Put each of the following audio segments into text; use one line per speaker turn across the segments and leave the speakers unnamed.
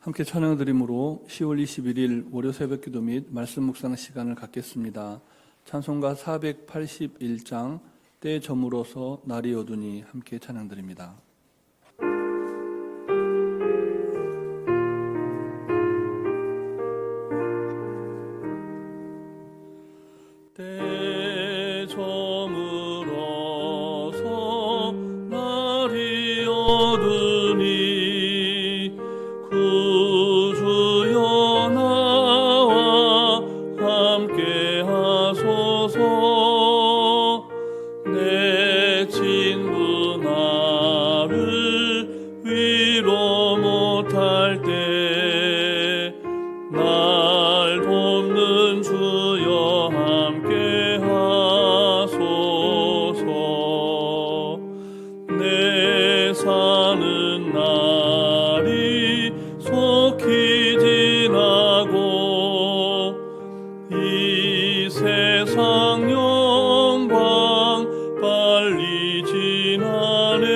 함께 찬양드림으로 10월 21일 월요 새벽기도 및 말씀 묵상 시간을 갖겠습니다. 찬송가 481장 때에 저물어서 날이 어두니 함께 찬양드립니다. 때에 저물어서 날이 어두니 구주여 나와 함께 하소서. 내 친구 나를 위로 못할 때 날 돕는 주여 함께 하소서. 내 사는 날이 속히 지나고 이 세상 영광 빨리 지나네.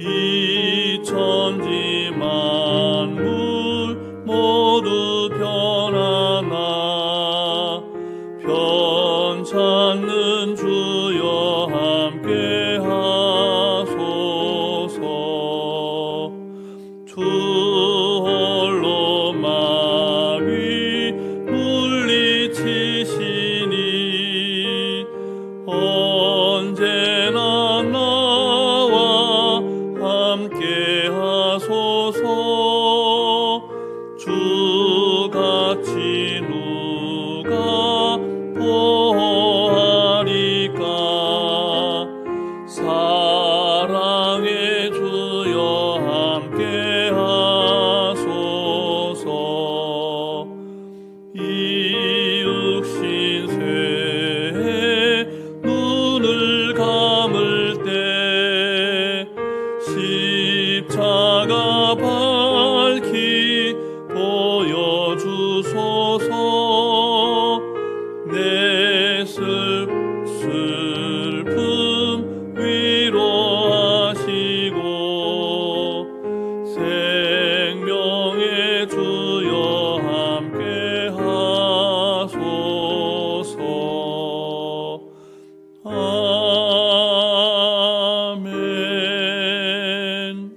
이 천지 만물 모두 변하나 변찮는 주여 함께 하소서. 주 홀로 마귀 물리치시니 언제나 나와 함께 하소서. 주같이 누가 보호하리까. 사랑의 주여 함께 하소서. 이 육신 쇠에 눈을 감을 때 십자가 밝히 보여주소서. 내 슬픔 위로하시고 생명의 주여 함께 하소서. 아멘.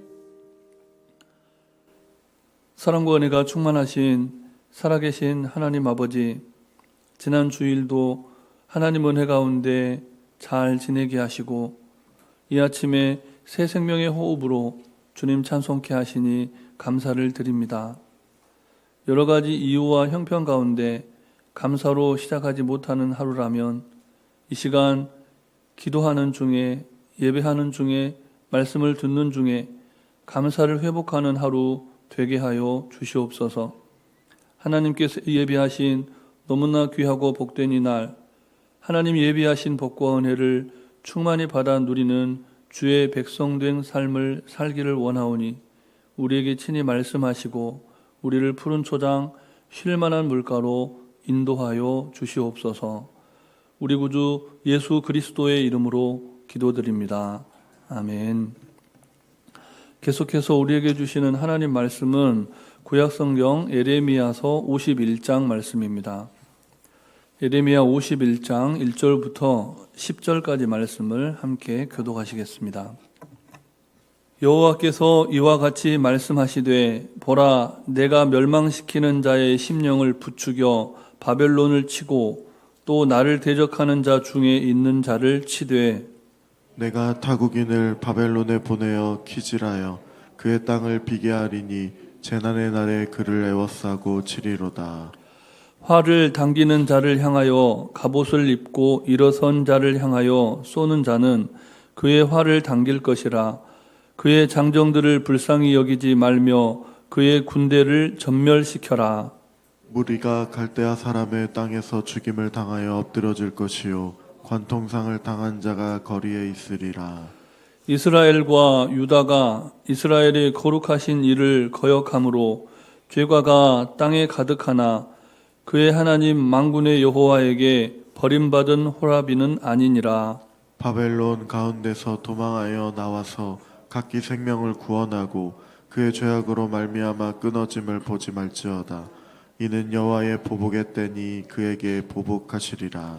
사랑과 은혜가 충만하신 살아계신 하나님 아버지, 지난 주일도 하나님 은혜 가운데 잘 지내게 하시고 이 아침에 새 생명의 호흡으로 주님 찬송케 하시니 감사를 드립니다. 여러 가지 이유와 형편 가운데 감사로 시작하지 못하는 하루라면 이 시간 기도하는 중에, 예배하는 중에, 말씀을 듣는 중에 감사를 회복하는 하루 되게 하여 주시옵소서. 하나님께서 예비하신 너무나 귀하고 복된 이 날, 하나님 예비하신 복과 은혜를 충만히 받아 누리는 주의 백성된 삶을 살기를 원하오니 우리에게 친히 말씀하시고 우리를 푸른 초장 쉴만한 물가로 인도하여 주시옵소서. 우리 구주 예수 그리스도의 이름으로 기도드립니다. 아멘. 계속해서 우리에게 주시는 하나님 말씀은 구약성경 에레미야서 51장 말씀입니다. 에레미야 51장 1절부터 10절까지 말씀을 함께 교독하시겠습니다. 여호와께서 이와 같이 말씀하시되 보라, 내가 멸망시키는 자의 심령을 부추겨 바벨론을 치고 또 나를 대적하는 자 중에 있는 자를 치되
내가 타국인을 바벨론에 보내어 기질하여 그의 땅을 비게 하리니 재난의 날에 그를 애워싸고 치리로다.
활을 당기는 자를 향하여 갑옷을 입고 일어선 자를 향하여 쏘는 자는 그의 활을 당길 것이라. 그의 장정들을 불쌍히 여기지 말며 그의 군대를 전멸시켜라.
무리가 갈대아 사람의 땅에서 죽임을 당하여 엎드러질 것이요 관통상을 당한 자가 거리에 있으리라.
이스라엘과 유다가 이스라엘의 거룩하신 일을 거역함으로 죄과가 땅에 가득하나 그의 하나님 만군의 여호와에게 버림받은 호라비는 아니니라.
바벨론 가운데서 도망하여 나와서 각기 생명을 구원하고 그의 죄악으로 말미암아 끊어짐을 보지 말지어다. 이는 여호와의 보복의 때니 그에게 보복하시리라.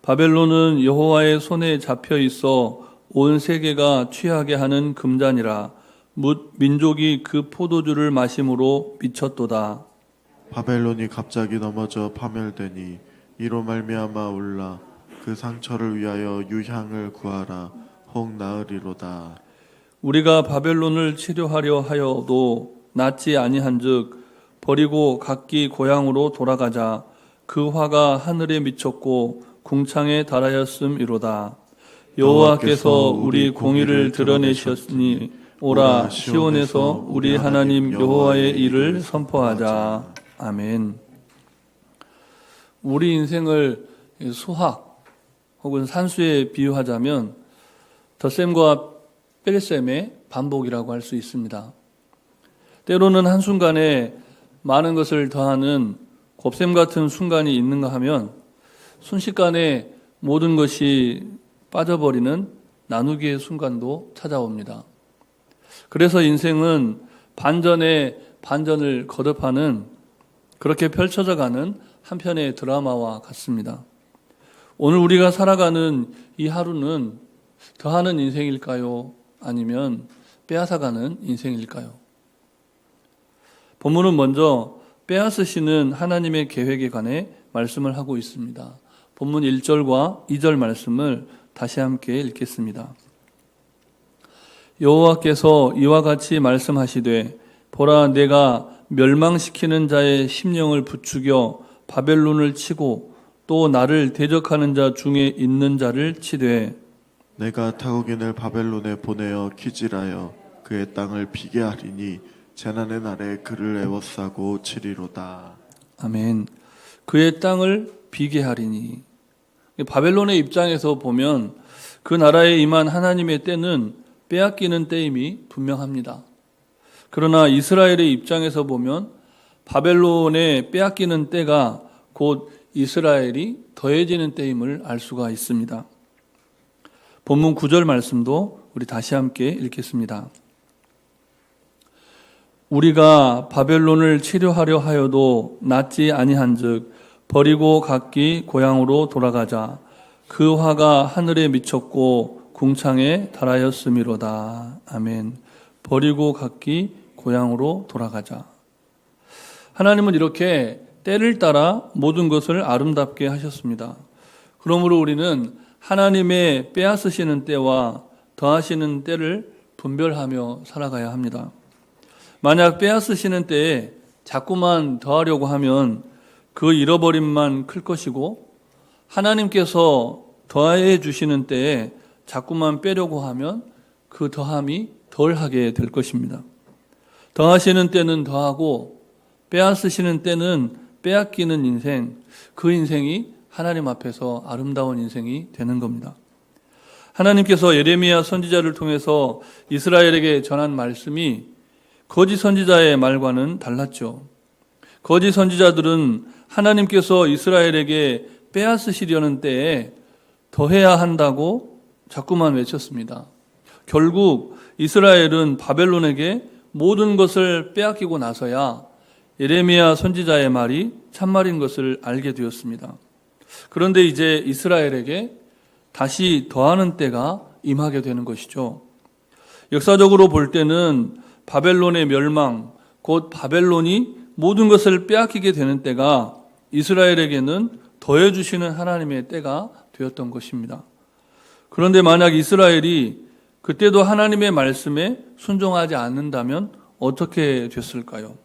바벨론은 여호와의 손에 잡혀 있어 온 세계가 취하게 하는 금잔이라. 뭇 민족이 그 포도주를 마심으로 미쳤도다.
바벨론이 갑자기 넘어져 파멸되니 이로 말미암아 울라. 그 상처를 위하여 유향을 구하라. 혹 나으리로다.
우리가 바벨론을 치료하려 하여도 낫지 아니한즉 버리고 각기 고향으로 돌아가자. 그 화가 하늘에 미쳤고 궁창에 달하였음이로다. 여호와께서 우리 공의를 드러내셨으니 오라 시온에서 우리 하나님 여호와의 일을 선포하자. 아멘. 우리 인생을 수학 혹은 산수에 비유하자면 덧셈과 뺄셈의 반복이라고 할 수 있습니다. 때로는 한순간에 많은 것을 더하는 곱셈 같은 순간이 있는가 하면 순식간에 모든 것이 빠져버리는 나누기의 순간도 찾아옵니다. 그래서 인생은 반전에 반전을 거듭하는 그렇게 펼쳐져가는 한편의 드라마와 같습니다. 오늘 우리가 살아가는 이 하루는 더하는 인생일까요? 아니면 빼앗아가는 인생일까요? 본문은 먼저 빼앗으시는 하나님의 계획에 관해 말씀을 하고 있습니다. 본문 1절과 2절 말씀을 다시 함께 읽겠습니다. 여호와께서 이와 같이 말씀하시되 보라 내가 멸망시키는 자의 심령을 부추겨 바벨론을 치고 또 나를 대적하는 자 중에 있는 자를 치되
내가 타국인을 바벨론에 보내어 키질하여 그의 땅을 비게 하리니 재난의 날에 그를 애워싸고 치리로다.
아멘. 그의 땅을 비게 하리니. 바벨론의 입장에서 보면 그 나라에 임한 하나님의 때는 빼앗기는 때임이 분명합니다. 그러나 이스라엘의 입장에서 보면 바벨론의 빼앗기는 때가 곧 이스라엘이 더해지는 때임을 알 수가 있습니다. 본문 9절 말씀도 우리 다시 함께 읽겠습니다. 우리가 바벨론을 치료하려 하여도 낫지 아니한즉 버리고 각기 고향으로 돌아가자. 그 화가 하늘에 미쳤고 궁창에 달하였음이로다. 아멘. 버리고 각기 고향으로 돌아가자. 하나님은 이렇게 때를 따라 모든 것을 아름답게 하셨습니다. 그러므로 우리는 하나님의 빼앗으시는 때와 더하시는 때를 분별하며 살아가야 합니다. 만약 빼앗으시는 때에 자꾸만 더하려고 하면 그 잃어버림만 클 것이고 하나님께서 더해 주시는 때에 자꾸만 빼려고 하면 그 더함이 덜하게 될 것입니다. 더하시는 때는 더하고 빼앗으시는 때는 빼앗기는 인생, 그 인생이 하나님 앞에서 아름다운 인생이 되는 겁니다. 하나님께서 예레미야 선지자를 통해서 이스라엘에게 전한 말씀이 거짓 선지자의 말과는 달랐죠. 거짓 선지자들은 하나님께서 이스라엘에게 빼앗으시려는 때에 더해야 한다고 자꾸만 외쳤습니다. 결국 이스라엘은 바벨론에게 모든 것을 빼앗기고 나서야 예레미야 선지자의 말이 참말인 것을 알게 되었습니다. 그런데 이제 이스라엘에게 다시 더하는 때가 임하게 되는 것이죠. 역사적으로 볼 때는 바벨론의 멸망, 곧 바벨론이 모든 것을 빼앗기게 되는 때가 이스라엘에게는 더해주시는 하나님의 때가 되었던 것입니다. 그런데 만약 이스라엘이 그때도 하나님의 말씀에 순종하지 않는다면 어떻게 됐을까요?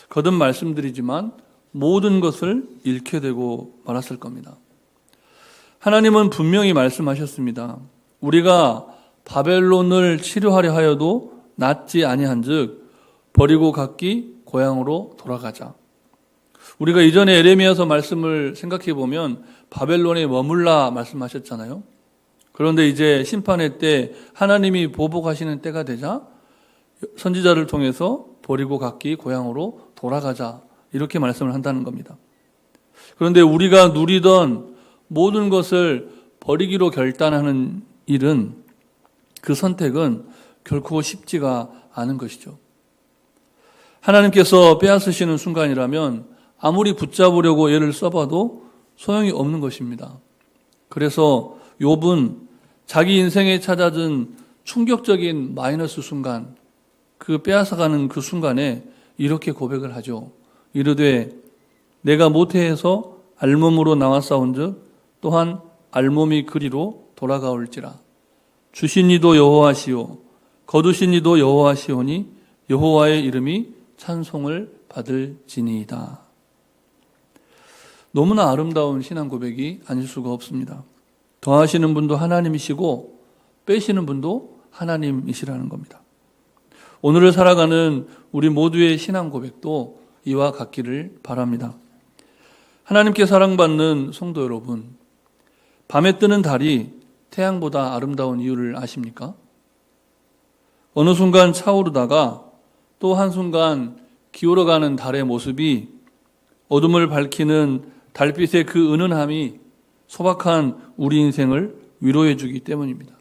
거듭 말씀드리지만 모든 것을 잃게 되고 말았을 겁니다. 하나님은 분명히 말씀하셨습니다. 우리가 바벨론을 치료하려 하여도 낫지 아니한즉 버리고 각기 고향으로 돌아가자. 우리가 이전에 예레미야서 말씀을 생각해 보면 바벨론에 머물라 말씀하셨잖아요. 그런데 이제 심판의 때 하나님이 보복하시는 때가 되자 선지자를 통해서 버리고 각기 고향으로 돌아가자 이렇게 말씀을 한다는 겁니다. 그런데 우리가 누리던 모든 것을 버리기로 결단하는 일은 그 선택은 결코 쉽지가 않은 것이죠. 하나님께서 빼앗으시는 순간이라면 아무리 붙잡으려고 애를 써봐도 소용이 없는 것입니다. 그래서 욥은 자기 인생에 찾아든 충격적인 마이너스 순간, 그 빼앗아가는 그 순간에 이렇게 고백을 하죠. 이르되 내가 모태에서 알몸으로 나왔사온즉 또한 알몸이 그리로 돌아가올지라. 주신 이도 여호와시오 거두신 이도 여호와시오니 여호와의 이름이 찬송을 받을지니이다. 너무나 아름다운 신앙 고백이 아닐 수가 없습니다. 더하시는 분도 하나님이시고 빼시는 분도 하나님이시라는 겁니다. 오늘을 살아가는 우리 모두의 신앙 고백도 이와 같기를 바랍니다. 하나님께 사랑받는 성도 여러분, 밤에 뜨는 달이 태양보다 아름다운 이유를 아십니까? 어느 순간 차오르다가 또 한순간 기울어가는 달의 모습이 어둠을 밝히는 달빛의 그 은은함이 소박한 우리 인생을 위로해 주기 때문입니다.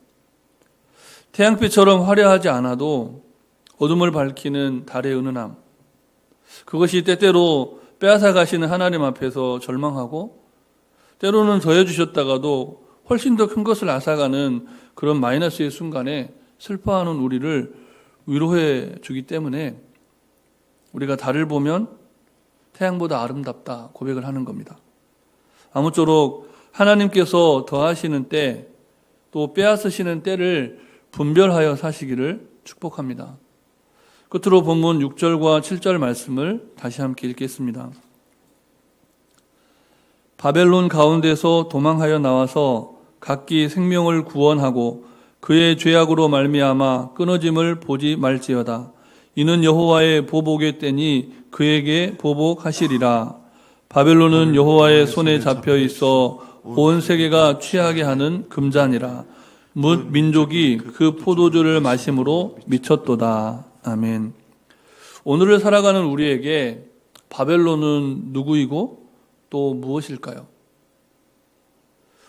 태양빛처럼 화려하지 않아도 어둠을 밝히는 달의 은은함, 그것이 때때로 빼앗아 가시는 하나님 앞에서 절망하고 때로는 더해 주셨다가도 훨씬 더 큰 것을 앗아가는 그런 마이너스의 순간에 슬퍼하는 우리를 위로해 주기 때문에 우리가 달을 보면 태양보다 아름답다 고백을 하는 겁니다. 아무쪼록 하나님께서 더하시는 때 또 빼앗으시는 때를 분별하여 사시기를 축복합니다. 끝으로 본문 6절과 7절 말씀을 다시 함께 읽겠습니다. 바벨론 가운데서 도망하여 나와서 각기 생명을 구원하고 그의 죄악으로 말미암아 끊어짐을 보지 말지어다. 이는 여호와의 보복의 때니 그에게 보복하시리라. 바벨론은 여호와의 손에 잡혀 있어 온 세계가 취하게 하는 금잔이라. 뭇 민족이 그 포도주를 마심으로 미쳤도다. 아멘. 오늘을 살아가는 우리에게 바벨론은 누구이고 또 무엇일까요?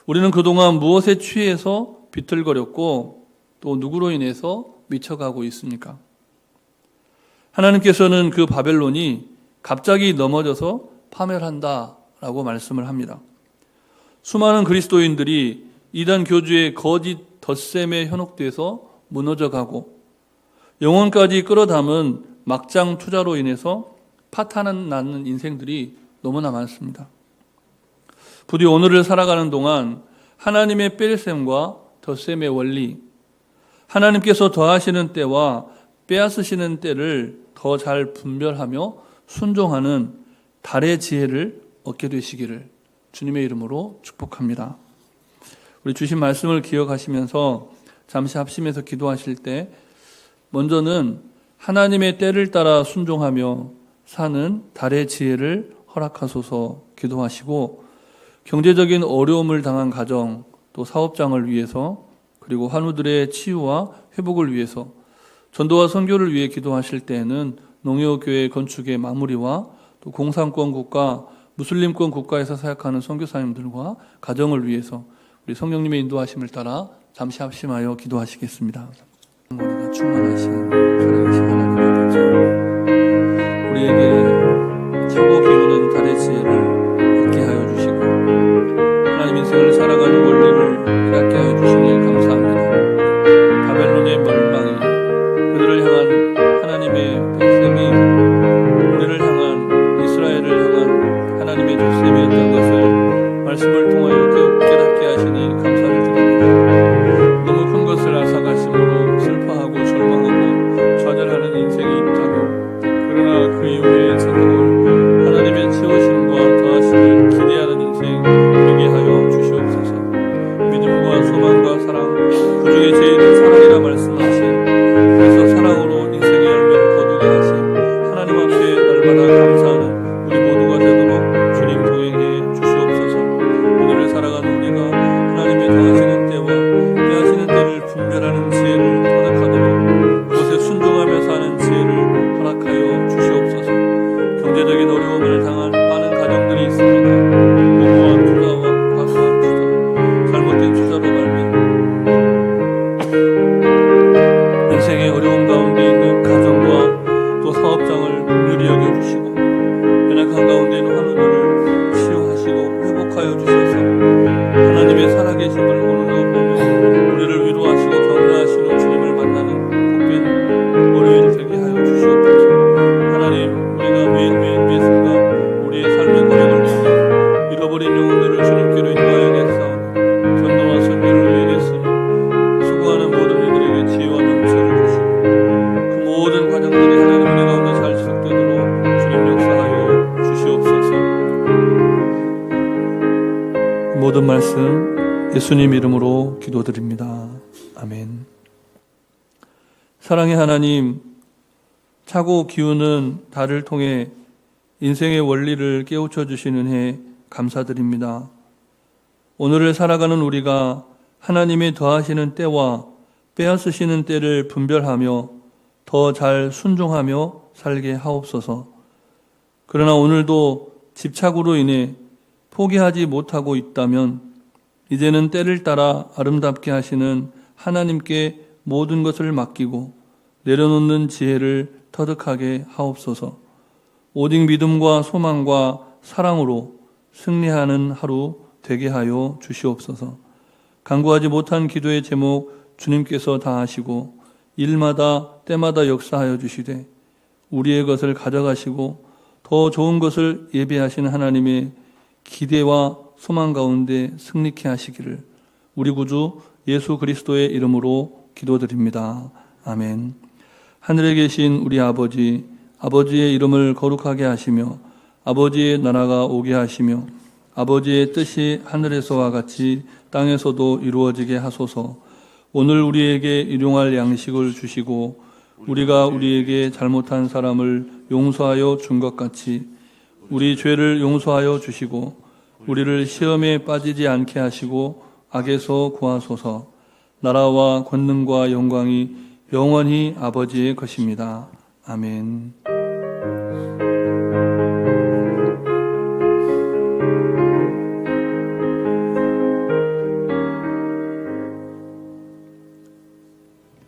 우리는 그동안 무엇에 취해서 비틀거렸고 또 누구로 인해서 미쳐가고 있습니까? 하나님께서는 그 바벨론이 갑자기 넘어져서 파멸한다라고 말씀을 합니다. 수많은 그리스도인들이 이단 교주의 거짓 덧셈에 현혹돼서 무너져가고 영혼까지 끌어담은 막장 투자로 인해서 파탄 나는 인생들이 너무나 많습니다. 부디 오늘을 살아가는 동안 하나님의 뺄셈과 덧셈의 원리, 하나님께서 더하시는 때와 빼앗으시는 때를 더 잘 분별하며 순종하는 달의 지혜를 얻게 되시기를 주님의 이름으로 축복합니다. 우리 주신 말씀을 기억하시면서 잠시 합심해서 기도하실 때 먼저는 하나님의 때를 따라 순종하며 사는 달의 지혜를 허락하소서 기도하시고, 경제적인 어려움을 당한 가정 또 사업장을 위해서, 그리고 환우들의 치유와 회복을 위해서, 전도와 선교를 위해 기도하실 때에는 농협교회 건축의 마무리와 또 공산권 국가, 무슬림권 국가에서 사역하는 선교사님들과 가정을 위해서 우리 성령님의 인도하심을 따라 잠시 합심하여 기도하시겠습니다. 우리가 충만하신 살아계신 하나님 아버지, 우리에게 차고 기우는 달의 지혜를 얻게 하여 주시고 하나님 인생을 살아가는 원리를 깨닫게 하여 주시니 감사합니다. 바벨론의 멸망이 그들을 향한 하나님의 백셈이 우리를 향한 이스라엘을 향한 하나님의 덧셈이었던 것을 말씀을 통하여 깨닫게 하시니 감사를 드립니다. 너무 큰 것을 앗아가심으로 슬퍼하고 절망하고 좌절하는 인생이 있다고 예수님 이름으로 기도드립니다. 아멘. 사랑의 하나님, 차고 기우는 달을 통해 인생의 원리를 깨우쳐 주시는 해 감사드립니다. 오늘을 살아가는 우리가 하나님의 더하시는 때와 빼앗으시는 때를 분별하며 더 잘 순종하며 살게 하옵소서. 그러나 오늘도 집착으로 인해 포기하지 못하고 있다면 이제는 때를 따라 아름답게 하시는 하나님께 모든 것을 맡기고 내려놓는 지혜를 터득하게 하옵소서. 오직 믿음과 소망과 사랑으로 승리하는 하루 되게 하여 주시옵소서. 간구하지 못한 기도의 제목 주님께서 다 하시고 일마다 때마다 역사하여 주시되 우리의 것을 가져가시고 더 좋은 것을 예비하신 하나님의 기대와 소망 가운데 승리케 하시기를 우리 구주 예수 그리스도의 이름으로 기도드립니다. 아멘. 하늘에 계신 우리 아버지, 아버지의 이름을 거룩하게 하시며 아버지의 나라가 오게 하시며 아버지의 뜻이 하늘에서와 같이 땅에서도 이루어지게 하소서. 오늘 우리에게 일용할 양식을 주시고 우리가 우리에게 잘못한 사람을 용서하여 준 것 같이 우리 죄를 용서하여 주시고 우리를 시험에 빠지지 않게 하시고 악에서 구하소서. 나라와 권능과 영광이 영원히 아버지의 것입니다. 아멘.